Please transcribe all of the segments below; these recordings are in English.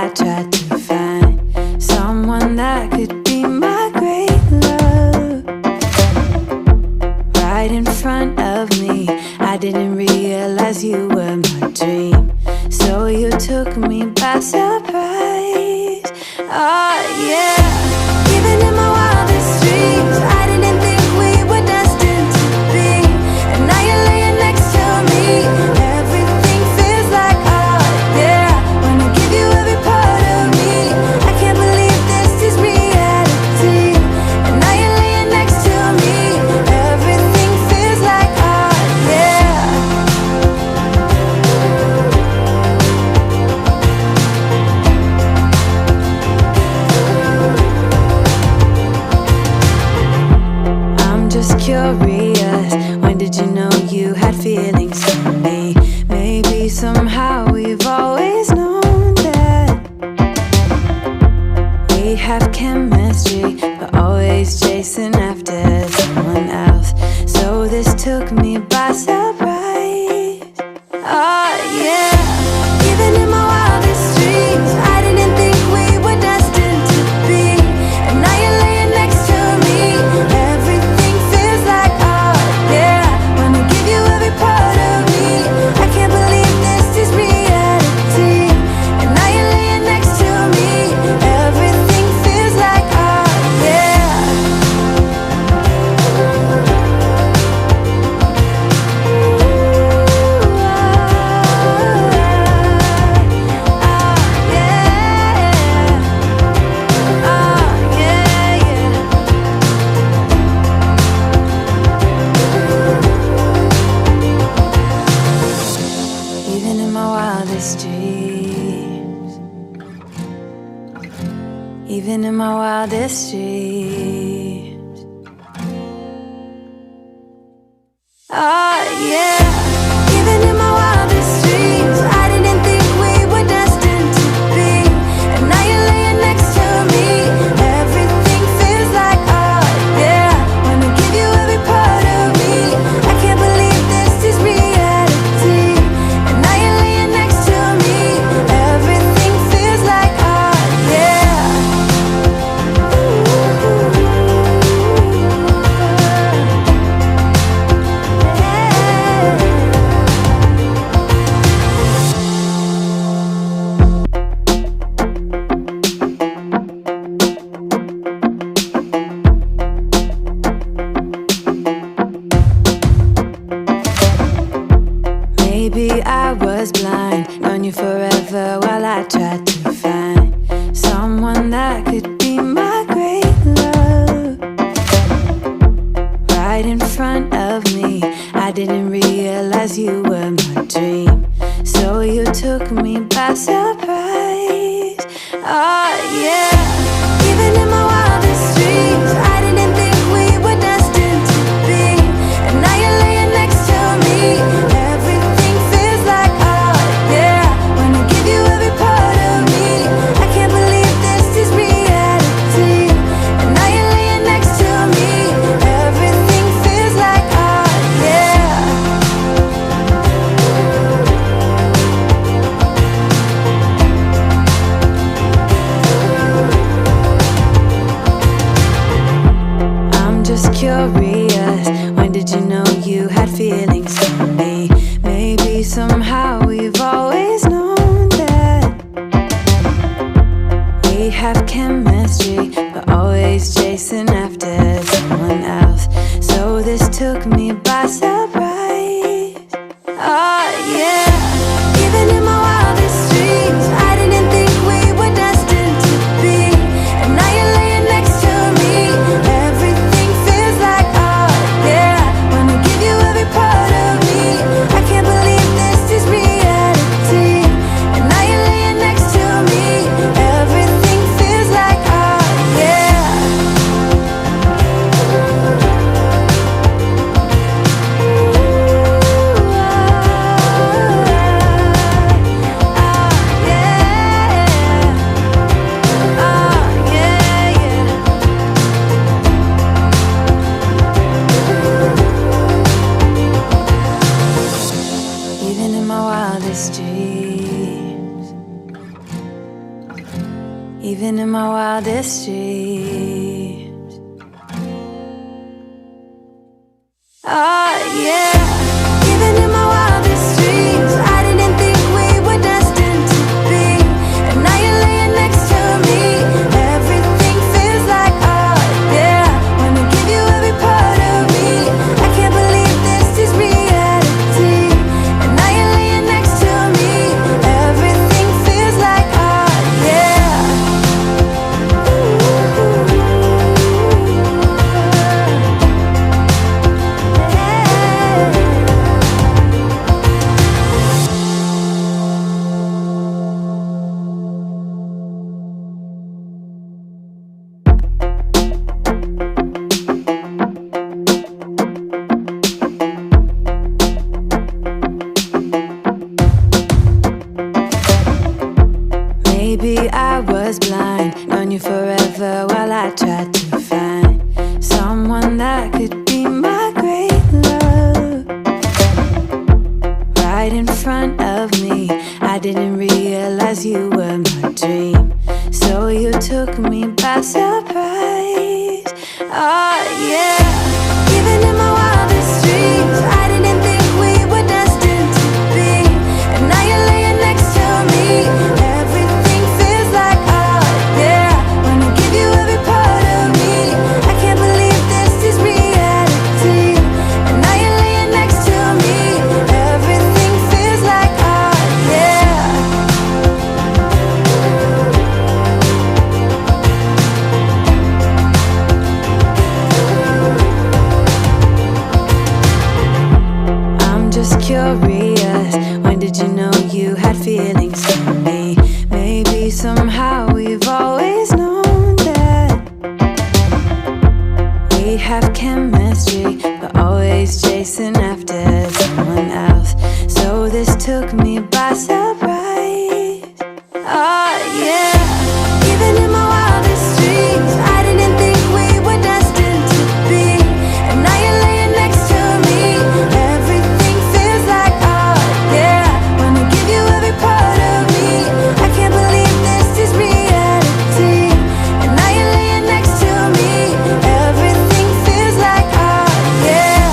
I tried to find someone that could be my great love. Right in front of me, I didn't realize you were my dream. So you took me by surprise. Oh yeah, even in my wildest dreams, I didn't think we were destined to be. And now you're laying next to me. Everything feels like oh yeah. Wanna give you every part of me. I can't believe this is reality. And now you're laying next to me. Everything feels like oh yeah. I'm just curious, when did you know you had feelings for me? Maybe somehow we've always known that we have chemistry, but always chasing after someone else. So this took me by surprise. Oh yeah, even in my wildest dreams, I didn't think we were destined to be. And now you're laying next to me. Everything feels like oh yeah. Wanna give you every part of me. I can't believe this is reality. And now you're laying next to me. Everything feels like oh yeah. Even in my wildest dreams, even in my wildest dreams. Oh yeah, even in my wildest dreams, I didn't think we were destined to be. And now you're laying next to me. Everything feels like oh yeah. Wanna give you every part of me. I can't believe this is reality. And now you're laying next to me. Everything feels like oh yeah. Maybe I was blind, known you forever while I tried to find someone that could be my great love. Right in front of me, I didn't realize you were my dream. So you took me by surprise. Oh yeah, even in my wildest dreams, I didn't think we were destined to be. And now you're laying next to me. Everything feels like oh yeah. Wanna give you every part of me. I can't believe this is reality. And now you're laying next to me. Everything feels like oh yeah. I'm just curious, when did you know you had feelings for me? Maybe somehow we've always known that we have chemistry, but always chasing after someone else. So this took me by surprise. Oh yeah, even in my wildest dreams, I didn't think we were destined to be. And now you're laying next to me. Everything feels like oh yeah. Wanna give you every part of me. I can't believe this is reality. And now you're laying next to me. Everything feels like oh yeah. even in my wildest dreams. Oh yeah, even in my wildest dreams, I didn't think we were destined to be. And now you're laying next to me. Everything feels like oh yeah. Wanna give you every part of me. I can't believe this is reality. And now you're laying next to me. Everything feels like oh yeah. Maybe I was blind, known you forever while I tried to find someone that could be my great love. Right in front of me, I didn't realize you were my dream. So you took me by surprise. Oh yeah, even in my wildest dreams, I didn't think we were destined to be. And now you're laying next to me. Everything feels like oh yeah. Wanna give you every part of me. I can't believe this is reality. And now you're laying next to me. Everything feels like oh yeah. I'm just curious, when did you know you had feelings for me? Maybe somehow we've always known that we have chemistry, but always chasing after someone else. So this took me by surprise. Oh yeah, even in my wildest dreams, I didn't think we were destined to be. And now you're laying next to me. Everything feels like oh yeah. Wanna give you every part of me. I can't believe this is reality. And now you're laying next to me. Everything feels like oh yeah.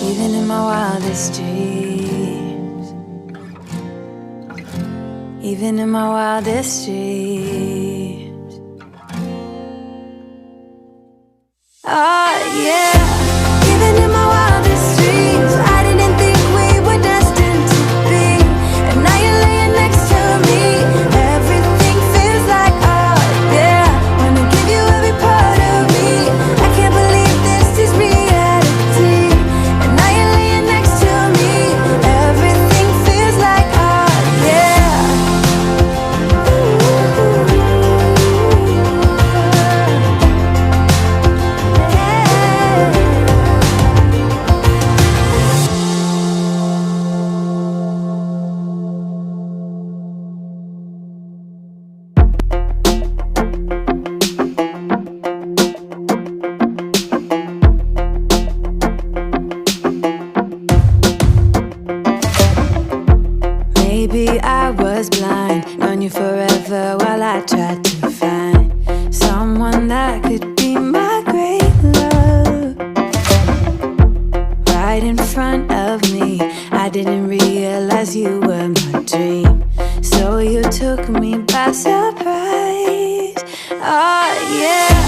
Even in my wildest dreams, even in my wildest dreams. Oh yeah, even in my wildest dreams, I didn't think we were destined to be. And now you're laying next to me. Everything feels like oh yeah. Wanna give you every part of me. I can't believe this is reality. And now you're laying next to me. Everything feels like oh yeah. Maybe I was blind, known you forever while I tried to find someone that could be my great love. Right in front of me, I didn't realize you were my dream. So you took me by surprise. Oh yeah.